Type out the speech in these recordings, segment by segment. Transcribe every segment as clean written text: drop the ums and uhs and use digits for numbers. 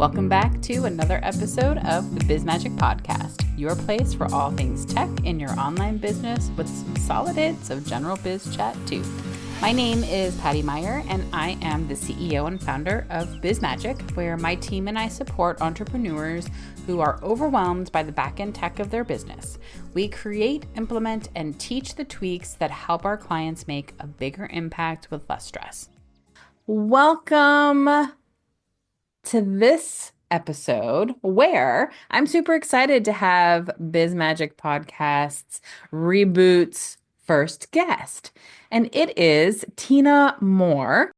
Welcome back to another episode of the Biz Magic Podcast, your place for all things tech in your online business with some solid hits of general biz chat too. My name is Patty Meyer, and I am the CEO and founder of Biz Magic, where my team and I support entrepreneurs who are overwhelmed by the back-end tech of their business. We create, implement, and teach the tweaks that help our clients make a bigger impact with less stress. Welcome to this episode where I'm super excited to have Biz Magic Podcast's Reboot's first guest, and it is Tina Moore.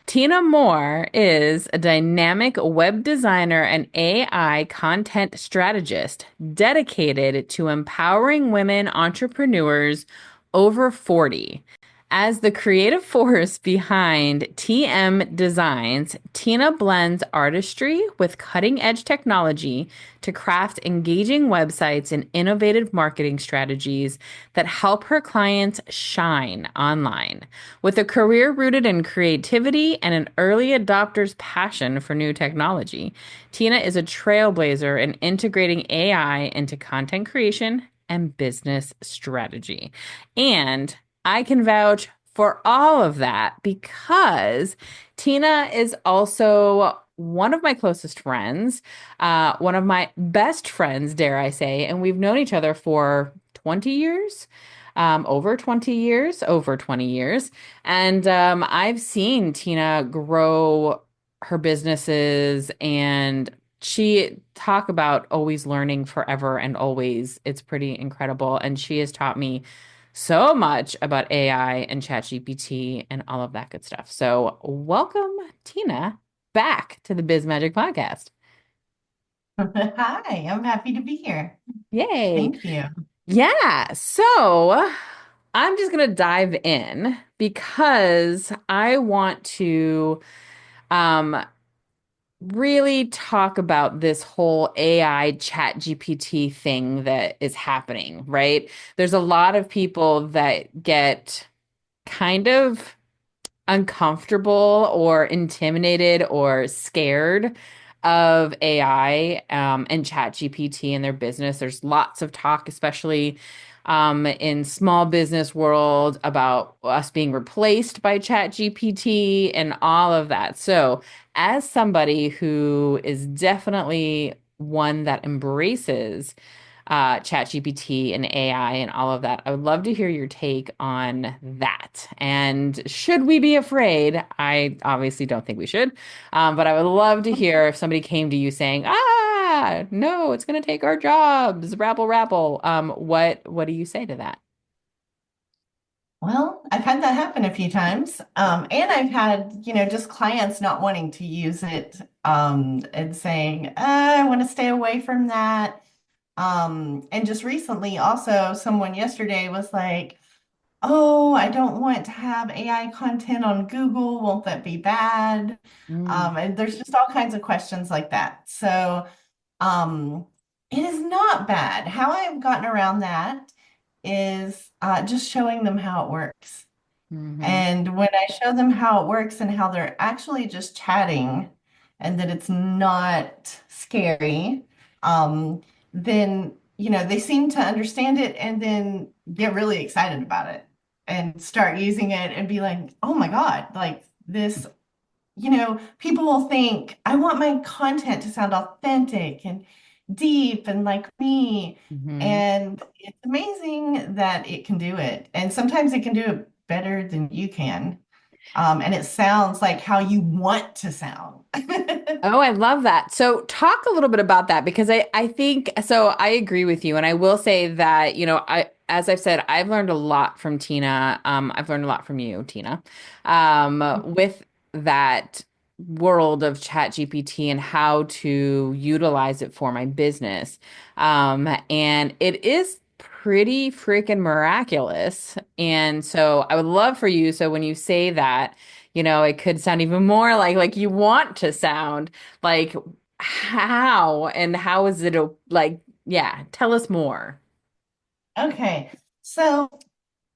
Tina Moore is a dynamic web designer and AI content strategist dedicated to empowering women entrepreneurs over 40. As the creative force behind TM Designs, Tina blends artistry with cutting-edge technology to craft engaging websites and innovative marketing strategies that help her clients shine online. With a career rooted in creativity and an early adopter's passion for new technology, Tina is a trailblazer in integrating AI into content creation and business strategy. And I can vouch for all of that because Tina is also one of my closest friends, one of my best friends, dare I say, and we've known each other for 20 years, over 20 years, over 20 years. And I've seen Tina grow her businesses, and she talk about always learning forever and always. It's pretty incredible. And she has taught me so much about AI and ChatGPT and all of that good stuff. So, welcome, Tina, back to the Biz Magic Podcast. Hi, I'm happy to be here. Yay. Thank you. Yeah. So, I'm just going to dive in because I want to um, really talk about this whole AI ChatGPT thing that is happening, right? There's a lot of people that get kind of uncomfortable or intimidated or scared of AI and ChatGPT in their business. There's lots of talk, especially in small business world, about us being replaced by ChatGPT and all of that. So, as somebody who is definitely one that embraces ChatGPT and AI and all of that. I would love to hear your take on that. And should we be afraid? I obviously don't think we should, but I would love to hear if somebody came to you saying, no, it's going to take our jobs, rabble, rabble. What do you say to that? Well, I've had that happen a few times. And I've had, just clients not wanting to use it, and saying, I want to stay away from that. And just recently, also, someone yesterday was like, oh, I don't want to have AI content on Google. Won't that be bad? Mm, And there's just all kinds of questions like that. So, Um, it is not bad. How I've gotten around that is just showing them how it works. hmm And when I show them how it works and how they're actually just chatting and that it's not scary, then, they seem to understand it and then get really excited about it and start using it and be like, oh my God, like this people will think, I want my content to sound authentic and deep and like me. hmm And it's amazing that it can do it. And sometimes it can do it better than you can. And it sounds like how you want to sound. Oh, I love that. So talk a little bit about that because I think so I agree with you. And I will say that, as I've said, I've learned a lot from Tina. I've learned a lot from you, Tina, with that world of ChatGPT and how to utilize it for my business. And it is pretty freaking miraculous. And so I would love for you. So when you say that, it could sound even more like you want to sound like how is it like, yeah, tell us more. Okay. So,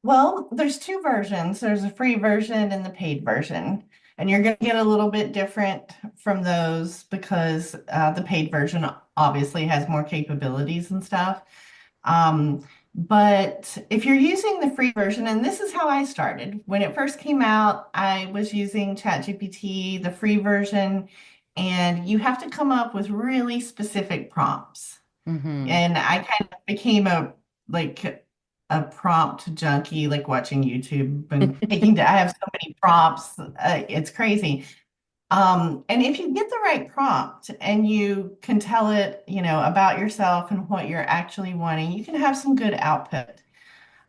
well, there's two versions. There's a free version and the paid version. And you're going to get a little bit different from those because the paid version obviously has more capabilities and stuff. Um, but if you're using the free version, and this is how I started, when it first came out, I was using ChatGPT, the free version, and you have to come up with really specific prompts. Mm-hmm. And I kind of became like a prompt junkie, like watching YouTube and I have so many prompts, it's crazy. And if you get the right prompt and you can tell it, about yourself and what you're actually wanting, you can have some good output.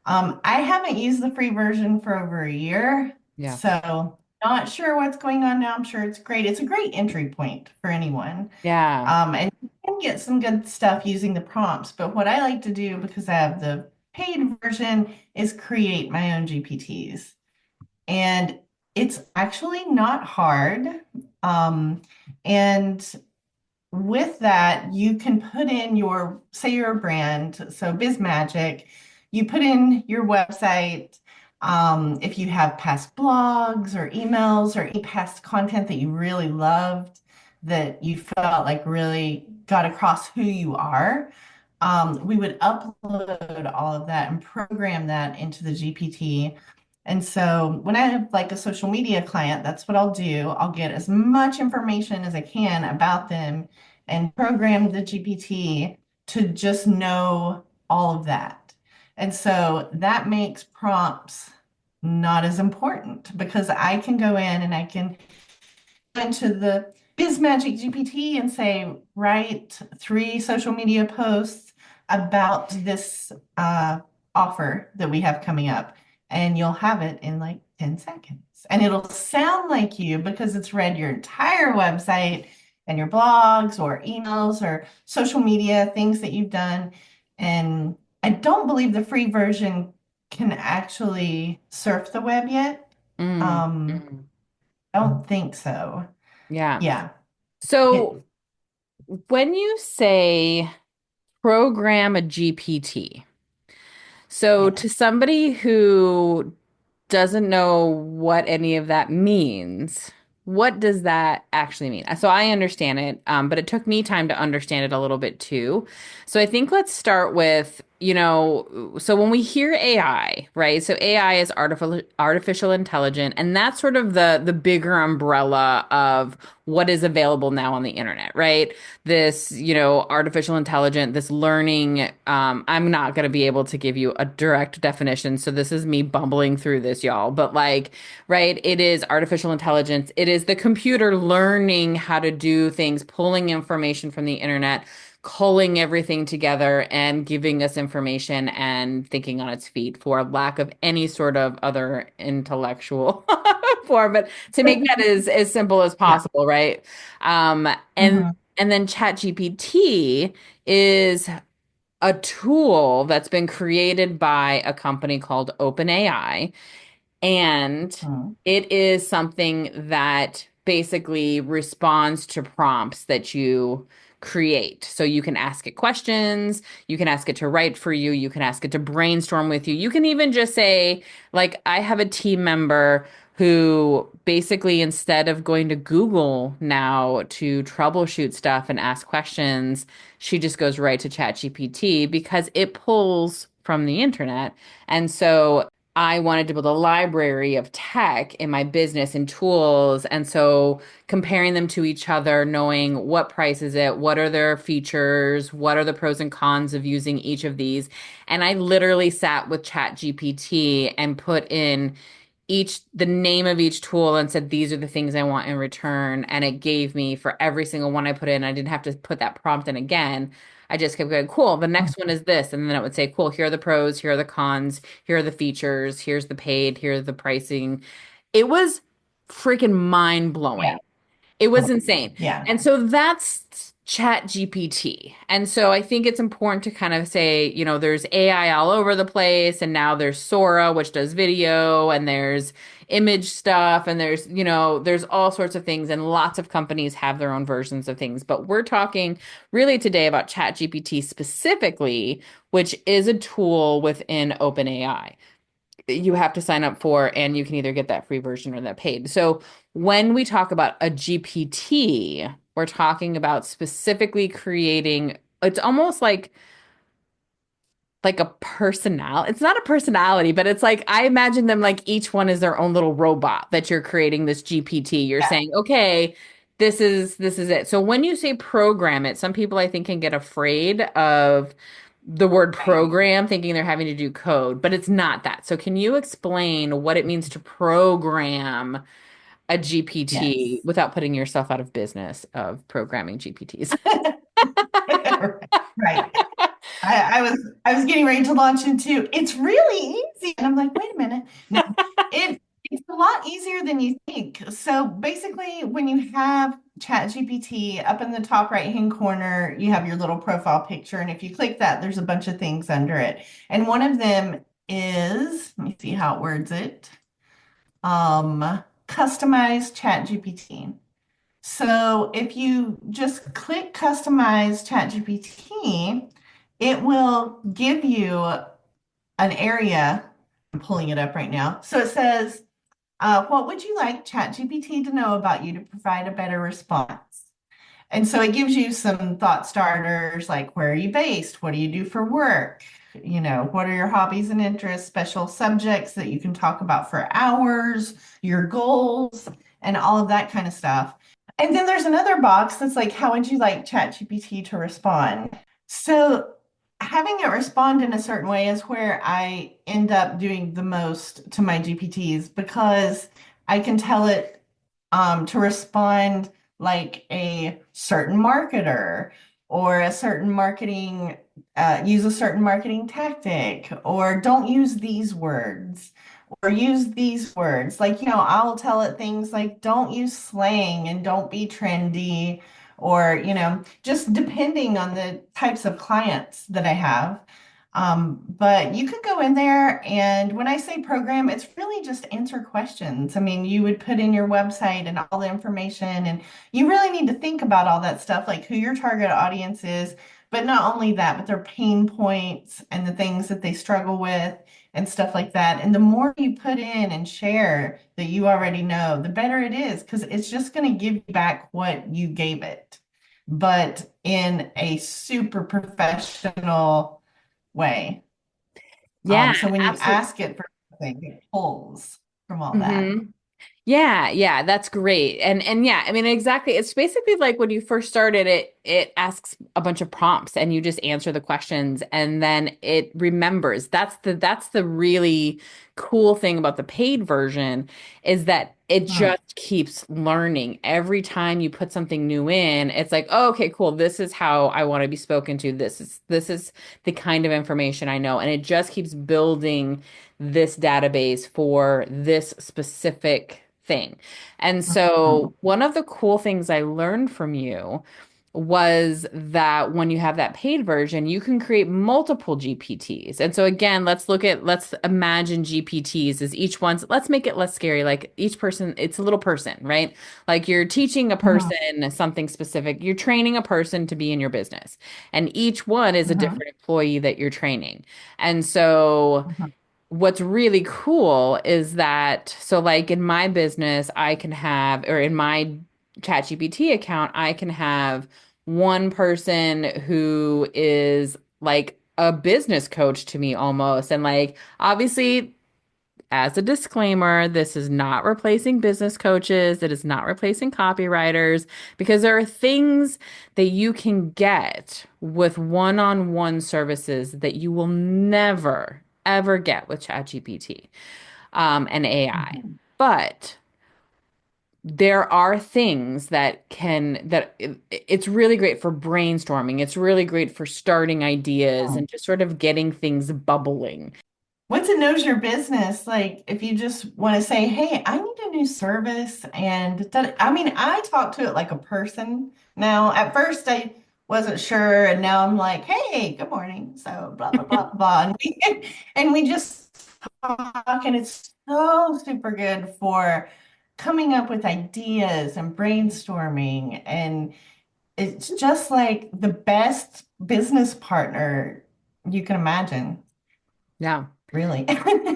I haven't used the free version for over a year, Yeah. so not sure what's going on now. I'm sure it's great. It's a great entry point for anyone. Yeah. And you can get some good stuff using the prompts. But what I like to do, because I have the paid version, is create my own GPTs. And it's actually not hard. Um, and with that, you can put in say you're a brand, so BizMagic, you put in your website, if you have past blogs or emails or any past content that you really loved, that you felt like really got across who you are, we would upload all of that and program that into the GPT. And so when I have like a social media client, that's what I'll do. I'll get as much information as I can about them and program the GPT to just know all of that. And so that makes prompts not as important because I can go in and I can go into the BizMagic GPT and say, write 3 social media posts about this offer that we have coming up. And you'll have it in like 10 seconds. And it'll sound like you because it's read your entire website and your blogs or emails or social media, things that you've done. And I don't believe the free version can actually surf the web yet. Mm. I don't think so. Yeah. Yeah. It, So when you say program a GPT, so yeah. to somebody who doesn't know what any of that means, what does that actually mean? So I understand it, but it took me time to understand it a little bit too. So I think let's start with, so when we hear AI, right? So AI is artificial intelligence, and that's sort of the bigger umbrella of what is available now on the internet, right? This, artificial intelligence, this learning. I'm not going to be able to give you a direct definition. So this is me bumbling through this, y'all. But like, right, it is artificial intelligence. It is the computer learning how to do things, pulling information from the internet, culling everything together and giving us information and thinking on its feet for lack of any sort of other intellectual form, but to make that as simple as Yeah. possible, right? Um, and Hmm. and then ChatGPT is a tool that's been created by a company called OpenAI, and Hmm. it is something that basically responds to prompts that you create. So you can ask it questions, you can ask it to write for you, you can ask it to brainstorm with you. You can even just say, like, I have a team member who basically, instead of going to Google now to troubleshoot stuff and ask questions, she just goes right to ChatGPT because it pulls from the internet. And so I wanted to build a library of tech in my business and tools. And so comparing them to each other, knowing what price is it, what are their features, what are the pros and cons of using each of these. And I literally sat with ChatGPT and put in the name of each tool and said, these are the things I want in return. And it gave me for every single one I put in. I didn't have to put that prompt in again. I just kept going, cool. The next one is this. And then it would say, cool, here are the pros, here are the cons, here are the features, here's the paid, here's the pricing. It was freaking mind Yeah. blowing. It was insane. Yeah. And so that's Chat GPT. And so I think it's important to kind of say, there's AI all over the place, and now there's Sora, which does video, and there's image stuff, and there's all sorts of things, and lots of companies have their own versions of things. But we're talking really today about Chat GPT specifically, which is a tool within OpenAI. you have to sign up for, and you can either get that free version or that paid. So when we talk about a GPT, we're talking about specifically creating, it's almost like a personality. It's not a personality, but it's like I imagine them like each one is their own little robot that you're creating this GPT. You're Yeah, saying, okay, this is it. So when you say program it, some people I think can get afraid of the word right. program, thinking they're having to do code, but it's not that. So can you explain what it means to program a GPT Yes. without putting yourself out of business of programming GPTs? Right. I was getting ready to launch into it's really easy. And I'm like, wait a minute. No, it's a lot easier than you think. So basically, when you have ChatGPT up in the top right-hand corner, you have your little profile picture. And if you click that, there's a bunch of things under it. And one of them is, let me see how it words it. Customize ChatGPT. So if you just click customize ChatGPT, it will give you an area. I'm pulling it up right now. So it says, what would you like ChatGPT to know about you to provide a better response? And so it gives you some thought starters like where are you based? What do you do for work? What are your hobbies and interests, special subjects that you can talk about for hours, your goals, and all of that kind of stuff. And then there's another box that's like, how would you like ChatGPT to respond? So having it respond in a certain way is where I end up doing the most to my GPTs because I can tell it to respond like a certain marketer or a certain marketing, use a certain marketing tactic, or don't use these words, or use these words. Like, I'll tell it things like don't use slang and don't be trendy, or, just depending on the types of clients that I have. But you could go in there, and when I say program, it's really just answer questions. I mean, you would put in your website and all the information, and you really need to think about all that stuff, like who your target audience is, but not only that, but their pain points and the things that they struggle with and stuff like that. And the more you put in and share that you already know, the better it is because it's just going to give you back what you gave it, but in a super professional way. Yeah, So when you absolutely. ask it for something, it pulls from all that. Hmm. Yeah, yeah, that's great. And yeah, I mean exactly. It's basically like when you first started it asks a bunch of prompts and you just answer the questions and then it remembers. That's the really cool thing about the paid version is that it Hmm. just keeps learning. Every time you put something new in, it's like, oh, okay, cool. This is how I want to be spoken to. This is the kind of information I know. And it just keeps building this database for this specific thing. And so, Mhm. one of the cool things I learned from you was that when you have that paid version, you can create multiple GPTs. And so, again, let's imagine GPTs as each one's, let's make it less scary. Like each person, it's a little person, right? Like you're teaching a Mhm. person something specific, you're training a person to be in your business, and each one is a Mhm. different employee that you're training. And so, Mhm. what's really cool is that, so like in my business, I can have, or in my ChatGPT account, I can have one person who is like a business coach to me almost. And like, obviously, as a disclaimer, this is not replacing business coaches. It is not replacing copywriters because there are things that you can get with one-on-one services that you will never, ever get with ChatGPT, and AI. Mhm. But there are things it's really great for brainstorming. It's really great for starting ideas and just sort of getting things bubbling. Once it knows your business, like if you just want to say, "Hey, I need a new service," and I mean, I talk to it like a person now. At first, I wasn't sure, and now I'm like, "Hey, good morning." So blah blah blah blah, and we just talk, and it's so super good for coming up with ideas and brainstorming, and it's just like the best business partner you can imagine. Yeah. really.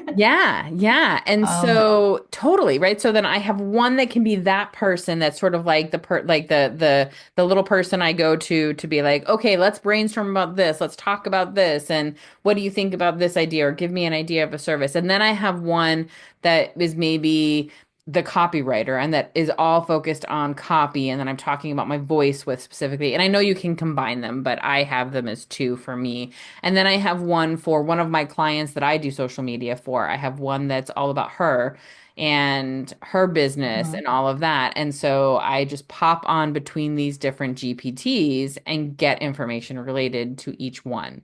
Yeah, yeah. And Um, so totally, right? So then I have one that can be that person that's sort of like the little person I go to be like, "Okay, let's brainstorm about this. Let's talk about this. And what do you think about this idea or give me an idea of a service?" And then I have one that is maybe the copywriter and that is all focused on copy and then I'm talking about my voice with specifically. And I know you can combine them, but I have them as two for me. And then I have one for one of my clients that I do social media for. I have one that's all about her and her business mhm. and all of that. And so I just pop on between these different GPTs and get information related to each one.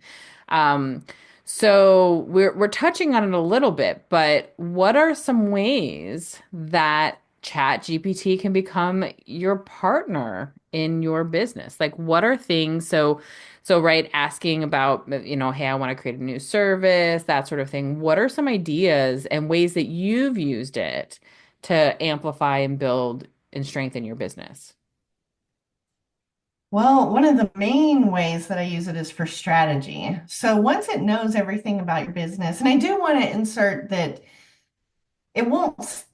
Um, so we're touching on it a little bit, but what are some ways that ChatGPT can become your partner in your business? Like what are things so right, asking about, hey, I want to create a new service, that sort of thing. What are some ideas and ways that you've used it to amplify and build and strengthen your business? Well, one of the main ways that I use it is for strategy. So once it knows everything about your business, and I do want to insert that it won't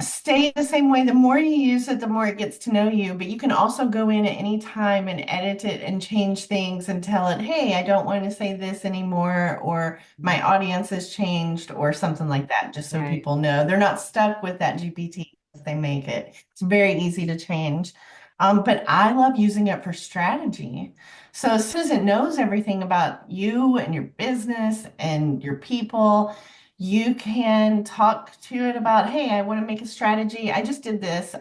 stay the same way. The more you use it, the more it gets to know you. But you can also go in at any time and edit it and change things and tell it, hey, I don't want to say this anymore, or my Mhm. audience has changed, or something like that, just so Right. people know they're not stuck with that GPT as they make it. It's very easy to change. But I love using it for strategy. So as soon as it knows everything about you and your business and your people, you can talk to it about, hey, I want to make a strategy. I just did this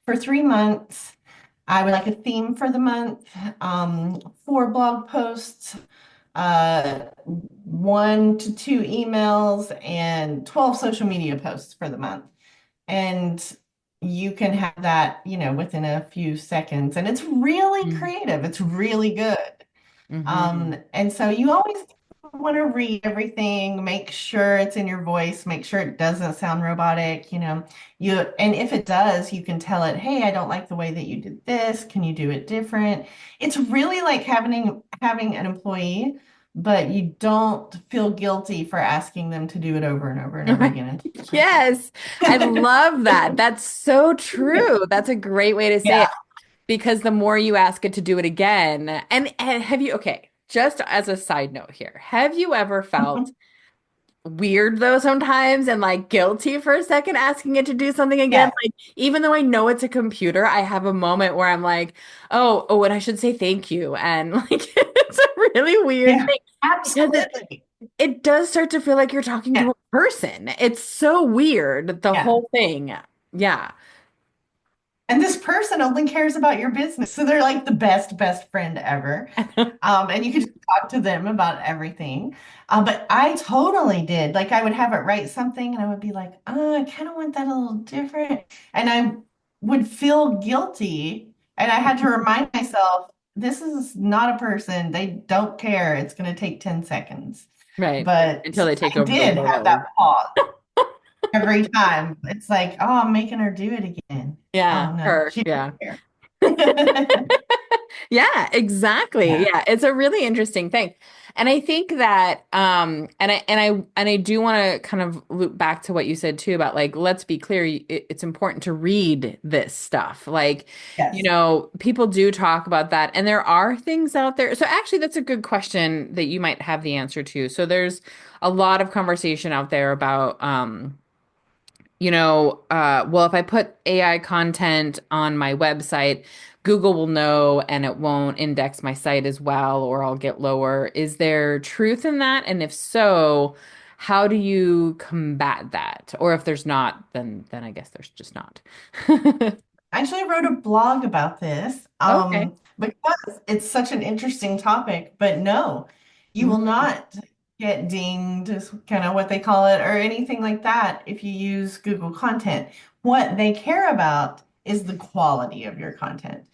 for 3 months. I would like a theme for the month, 4 blog posts, 1 to 2 emails, and 12 social media posts for the month. And you can have that, within a few seconds. And it's really creative. It's really good. Mm-hmm. And so you always want to read everything, make sure it's in your voice, make sure it doesn't sound robotic, and if it does, you can tell it, hey, I don't like the way that you did this. Can you do it different? It's really like having an employee, but you don't feel guilty for asking them to do it over and over and over again until it's perfect. Yes, I love that. That's so true. That's a great way to say Yeah. it because the more you ask it to do it again, and have you, okay, just as a side note here, have you ever felt weird though sometimes and like guilty for a second asking it to do something again? Yes. Like, even though I know it's a computer, I have a moment where I'm like, oh, and I should say thank you. And like, it's a really weird Yeah. thing because Absolutely. it does start to feel like you're talking Yeah. to a person. It's so weird, the Yeah. whole thing. Yeah. And this person only cares about your business. So they're like the best friend ever. And you could just talk to them about everything. But I totally did. Like I would have it write something and I would be like, oh, I kind of want that a little different. And I would feel guilty. And I had to remind myself, this is not a person. They don't care. It's going to take 10 seconds. Right. Until But they take I over the did have that world. pause every time. It's like, oh, I'm making her do it again. Yeah, Oh no, her. she Yeah. doesn't care. Yeah, exactly. Yeah. Yeah, it's a really interesting thing. And I think that and I do want to kind of loop back to what you said too about like let's be clear, it's important to read this stuff. Like, Yes. people do talk about that and there are things out there. So actually that's a good question that you might have the answer to. So there's a lot of conversation out there about well, if I put AI content on my website, Google will know and it won't index my site as well, or I'll get lower. Is there truth in that? And if so, how do you combat that? Or if there's not, then I guess there's just not. I actually wrote a blog about this Okay. because it's such an interesting topic. But no, you will Mhm. not get dinged, is kind of what they call it, or anything like that if you use Google content. What they care about is the quality of your content.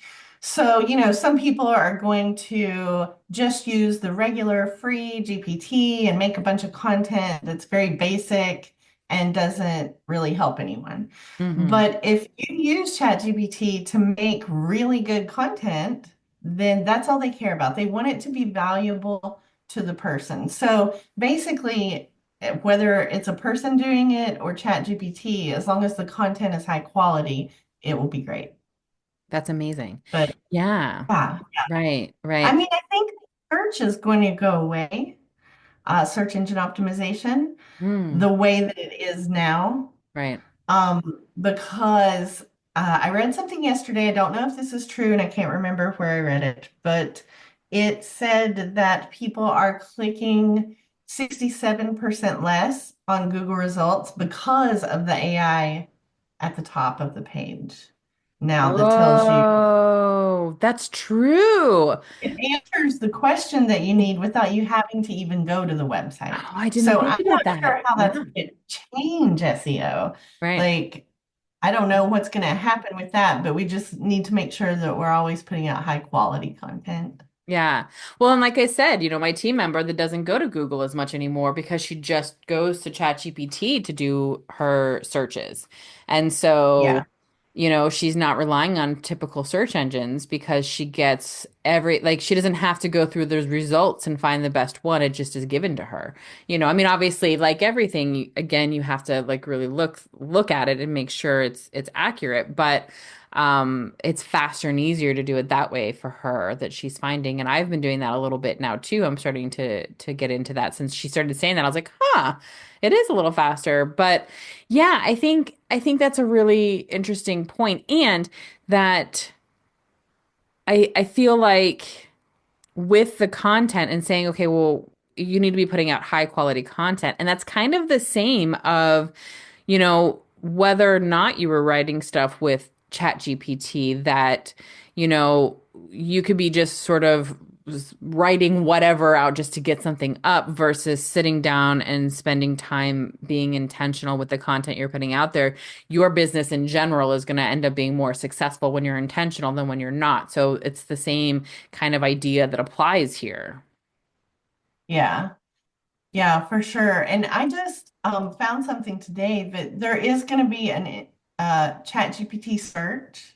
So, some people are going to just use the regular free GPT and make a bunch of content that's very basic and doesn't really help anyone. Mhm. But if you use ChatGPT to make really good content, then that's all they care about. They want it to be valuable to the person. So basically, whether it's a person doing it or ChatGPT, as long as the content is high quality, it will be great. That's amazing. But Yeah. yeah, Right. I Right. mean, I think search is going to go away, search engine optimization, Mm, the way that it is now. right. Because I read something yesterday. I don't know if this is true, and I can't remember where I read it, but it said that people are clicking 67% less on Google results because of the AI at the top of the page. Now that tells you Oh, that's true. it answers the question that you need without you having to even go to the website. Oh, I didn't So think I'm about not that. sure how that's Yeah. going to change SEO. Right. Like, I don't know what's going to happen with that, but we just need to make sure that we're always putting out high quality content. Yeah. Well, and like I said, my team member that doesn't go to Google as much anymore because she just goes to ChatGPT to do her searches. And so, Yeah, she's not relying on typical search engines because she gets like she doesn't have to go through those results and find the best one. It just is given to her. I mean, obviously, like everything, again, you have to like really look at it and make sure it's accurate, but it's faster and easier to do it that way for her that she's finding. And I've been doing that a little bit now too. I'm starting to get into that since she started saying that. I was like, huh, it is a little faster. But yeah, I think that's a really interesting point. And that I feel like with the content and saying, okay, well, you need to be putting out high quality content. And that's kind of the same of, whether or not you were writing stuff with ChatGPT that, you know, you could be just sort of writing whatever out just to get something up versus sitting down and spending time being intentional with the content you're putting out there. Your business in general is going to end up being more successful when you're intentional than when you're not. So it's the same kind of idea that applies here. yeah, yeah, for sure. And I just found something today that there is going to be an ChatGPT search,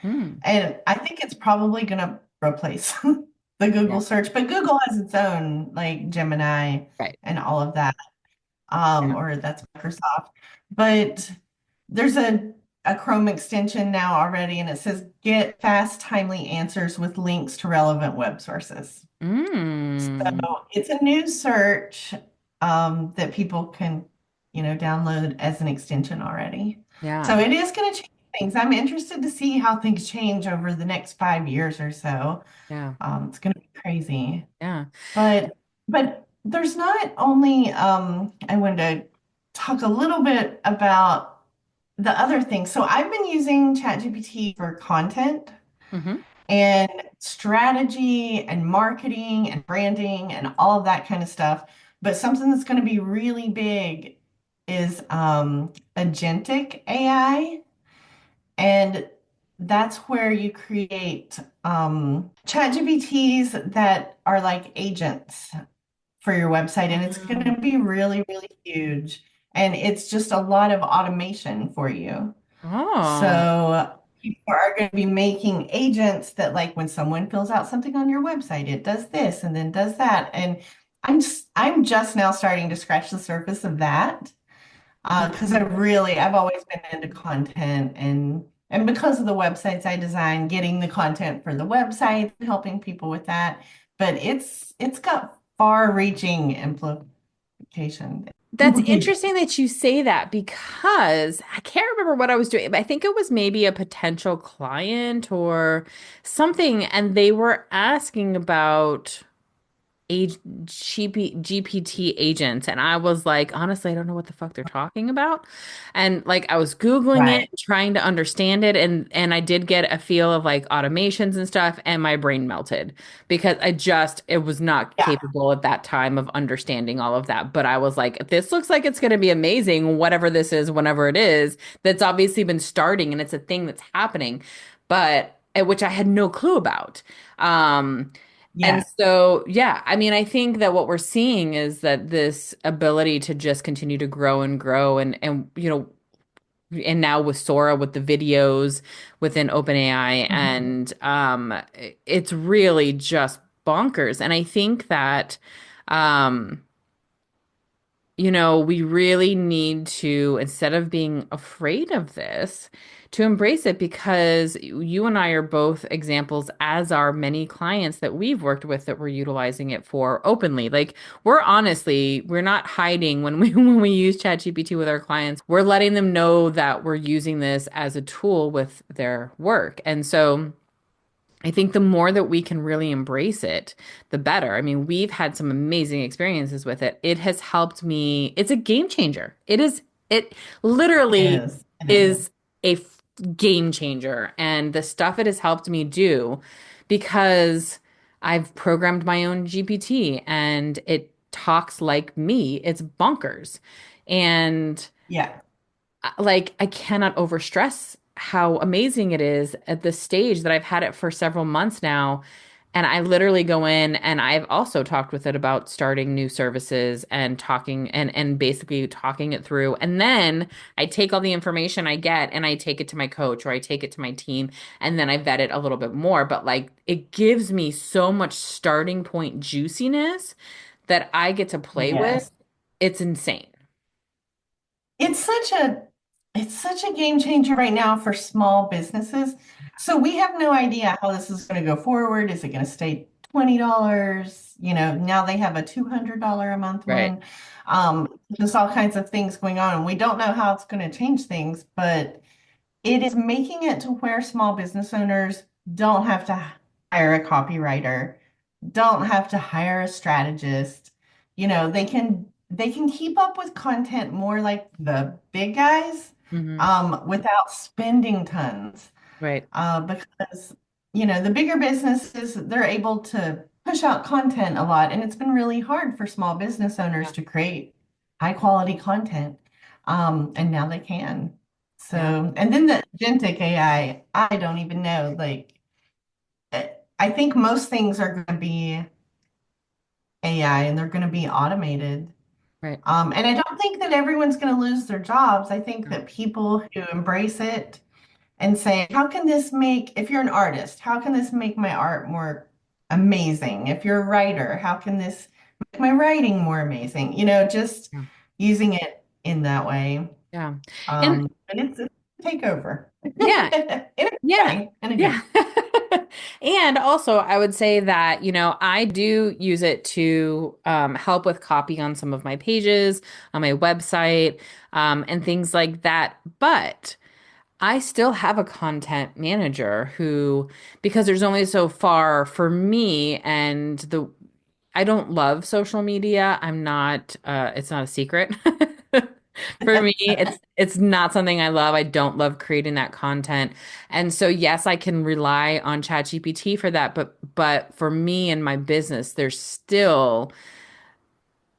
Hmm. and I think it's probably going to replace the Yeah. Google search, but Google has its own like Gemini Right. and all of that. Yeah. Or that's Microsoft. But there's a Chrome extension now already, and it says get fast, timely answers with links to relevant web sources. Mm. So it's a new search that people can, download as an extension already. So Yeah. it is going to change things. I'm interested to see how things change over the next 5 years or so. Yeah. It's going to be crazy. Yeah. But there's not only I wanted to talk a little bit about the other things. So I've been using ChatGPT for content Hmm. and strategy and marketing and branding and all of that kind of stuff. But something that's going to be really big is agentic AI. And that's where you create ChatGPTs that are like agents for your website, and it's going to be really, really huge. And it's just a lot of automation for you. Oh. So people are going to be making agents that, like, when someone fills out something on your website, it does this and then does that. And I'm just now starting to scratch the surface of that because I've always been into content and because of the websites I design, getting the content for the website, helping people with that. But it's got far-reaching implications. That's interesting that you say that because I can't remember what I was doing, but I think it was maybe a potential client or something, and they were asking about GPT agents. And I was like, honestly, I don't know what the fuck they're talking about. And like I was Googling Right. it, trying to understand it, and I did get a feel of like automations and stuff, and my brain melted because it was not Yeah. capable at that time of understanding all of that. But I was like, this looks like it's gonna be amazing, whatever this is, whenever it is, that's obviously been starting and it's a thing that's happening, but which I had no clue about. Um, and Yeah. so, yeah, I mean, I think that what we're seeing is that this ability to just continue to grow and grow and now with Sora with the videos within OpenAI Mhm. and it's really just bonkers. And I think that um we really need to, instead of being afraid of this, to embrace it because you and I are both examples, as are many clients that we've worked with that we're utilizing it for openly. Like we're not hiding when we when we use ChatGPT with our clients. We're letting them know that we're using this as a tool with their work. And so I think the more that we can really embrace it, the better. I mean, we've had some amazing experiences with it. It has helped me. It's a game changer. It It literally is. It is. is game changer. And the stuff it has helped me do because I've programmed my own GPT and it talks like me. It's bonkers. And Yeah. like I cannot overstress how amazing it is at this stage that I've had it for several months now. And I literally go in and I've also talked with it about starting new services and talking and basically talking it through. And then I take all the information I get and I take it to my coach or I take it to my team and then I vet it a little bit more. But like it gives me so much starting point juiciness that I get to play with. Yes. It's insane. It's such a it's such a game changer right now for small businesses. So we have no idea how this is going to go forward. Is it going to stay $20? Now they have a $200 a month Right. one. Just all kinds of things going on. We don't know how it's going to change things, but it is making it to where small business owners don't have to hire a copywriter, don't have to hire a strategist. They can keep up with content more like the big guys, Hmm. without spending tons. Right. Because the bigger businesses, they're able to push out content a lot, and it's been really hard for small business owners Yeah. to create high quality content. And now they can. Yeah. So, and then the agentic I don't even know. Like, I think most things are going to be AI and they're going to be automated. Right. And I don't think that everyone's going to lose their jobs. I think Yeah. that people who embrace it and say, how can this make, if you're an artist, how can this make my art more amazing? If you're a writer, how can this make my writing more amazing? Just Yeah. using it in that way. Yeah. And And it's a takeover yeah. in a good Yeah. way, in a good Yeah. And also, I would say that, I do use it to help with copy on some of my pages, on my website, and things like that. But I still have a content manager who, because there's only so far for me, and I don't love social media. I'm not, it's not a secret. For me, it's not something I love. I don't love creating that content. And so yes, I can rely on ChatGPT for that, but for me and my business, there's still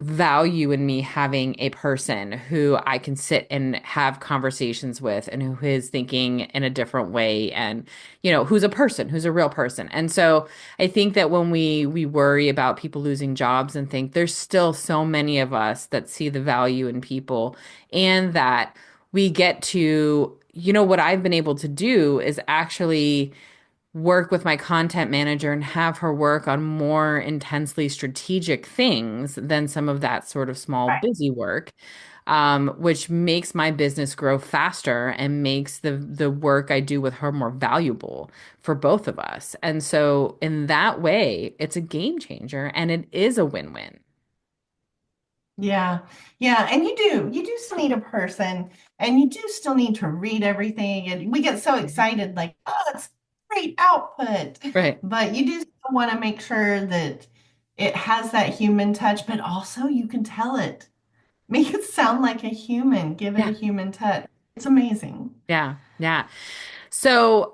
value in me having a person who I can sit and have conversations with and who is thinking in a different way and who's a person, who's a real person. And so I think that when we worry about people losing jobs and think there's still so many of us that see the value in people and that we get to what I've been able to do is actually work with my content manager and have her work on more intensely strategic things than some of that sort of small right. busy work, which makes my business grow faster and makes the work I do with her more valuable for both of us. And so in that way, it's a game changer and it is a win-win. Yeah. Yeah. And you do still need a person and you do still need to read everything. And we get so excited, like, oh, it's great output. Right. But you do still want to make sure that it has that human touch, but also you can tell it. Make it sound like a human, give it a Yeah. human touch. It's amazing. Yeah. Yeah. So,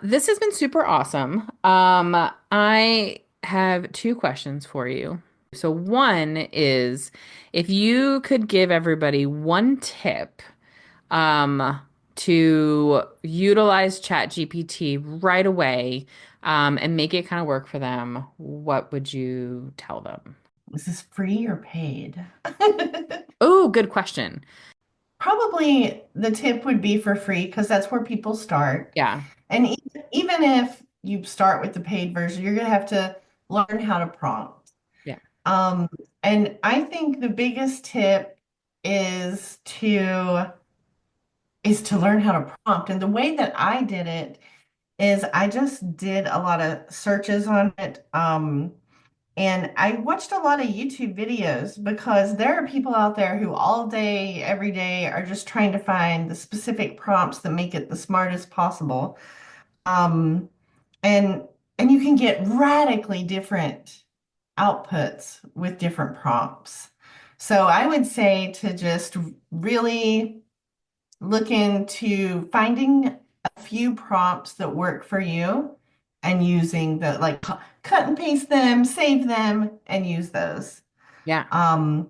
this has been super awesome. I have two questions for you. So, one is if you could give everybody one tip, to utilize ChatGPT right away, and make it kind of work for them, what would you tell them? Is this free or paid? Oh, good question. Probably the tip would be for free because that's where people start. Yeah. And even if you start with the paid version, you're going to have to learn how to prompt. Yeah. Um, and I think the biggest tip is to learn how to prompt. And the way that I did it is I just did a lot of searches on it. And I watched a lot of YouTube videos because there are people out there who all day, every day are just trying to find the specific prompts that make it the smartest possible. Um, and and you can get radically different outputs with different prompts. So I would say to just really look into finding a few prompts that work for you and using the like cut and paste them, save them, and use those. Yeah. Um,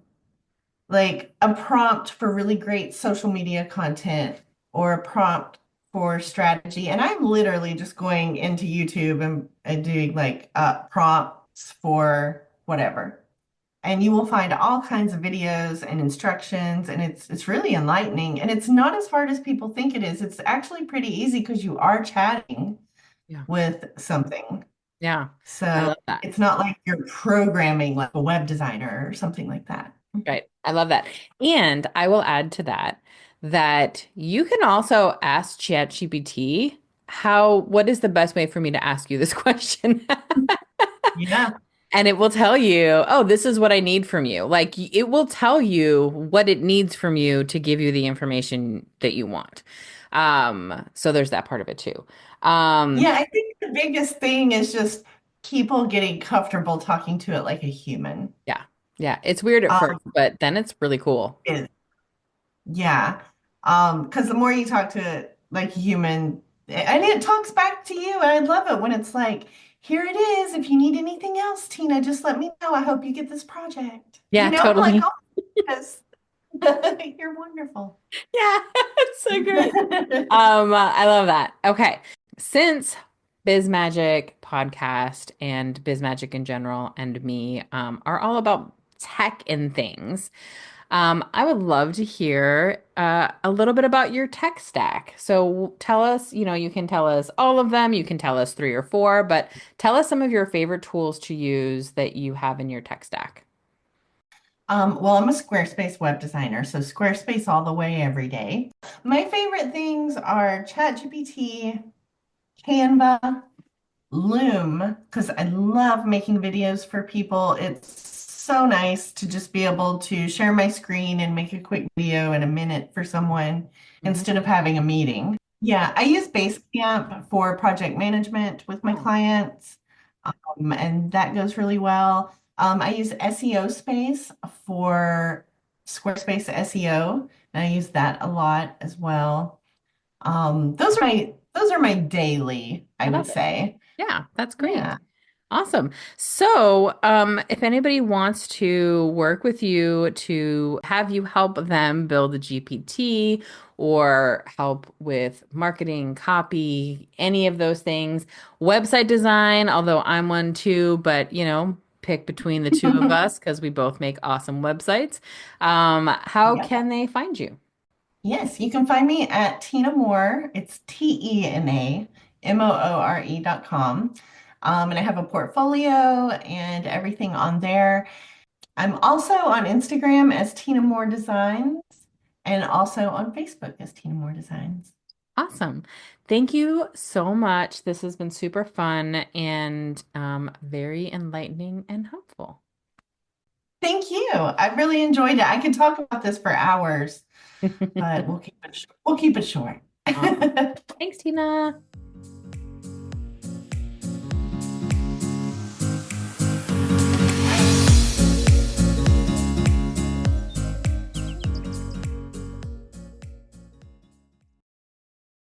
like a prompt for really great social media content or a prompt for strategy. And I'm literally just going into YouTube and doing like prompts for whatever. And you will find all kinds of videos and instructions, and it's really enlightening. And it's not as hard as people think it is. It's actually pretty easy because you are chatting Yeah. with something. Yeah. I So love that. it's not like you're programming like a web designer or something like that. Right. I love that. And I will add to that that you can also ask ChatGPT what is the best way for me to ask you this question? Yeah. And it will tell you, oh, this is what I need from you. Like it will tell you what it needs from you to give you the information that you want. So there's that part of it too. Yeah, Um, I think the biggest thing is just people getting comfortable talking to it like a human. yeah. Yeah. It's weird at first, Um, but then it's really cool. is Yeah. Because the more you talk to it like a human, and it talks back to you, and I love it when it's like, here it is. If you need anything else, Tina, just let me know. I hope you get this project. Yeah, I'm like, totally. oh, yes, you're wonderful. Yeah, it's so great. I love that. Okay. Since Biz Magic podcast and Biz Magic in general and me are all about tech and things, I would love to hear a little bit about your tech stack. So tell us, you can tell us all of them, you can tell us three or four, but tell us some of your favorite tools to use that you have in your tech stack. Well, I'm a Squarespace web designer, so Squarespace all the way every day. My favorite things are ChatGPT, Canva, Loom, because I love making videos for people. It's so nice to just be able to share my screen and make a quick video in a minute for someone Mhm. instead of having a meeting. Yeah, I use Basecamp for project management with my Oh, clients, and that goes really well. I use SEO Space for Squarespace SEO, and I use that a lot as well. Those are my daily, I I would love it. say. Yeah, that's great. Yeah. Awesome. So, if anybody wants to work with you to have you help them build a GPT or help with marketing, copy, any of those things, website design, although I'm one too, but pick between the two of us because we both make awesome websites. How Yep. can they find you? Yes, you can find me at Tina Moore. It's TenaMoore.com. And I have a portfolio and everything on there. I'm also on Instagram as Tina Moore Designs and also on Facebook as Tina Moore Designs. Awesome. Thank you so much. This has been super fun and very enlightening and helpful. Thank you. I really enjoyed it. I could talk about this for hours, but we'll keep it short. Awesome. Thanks, Tina.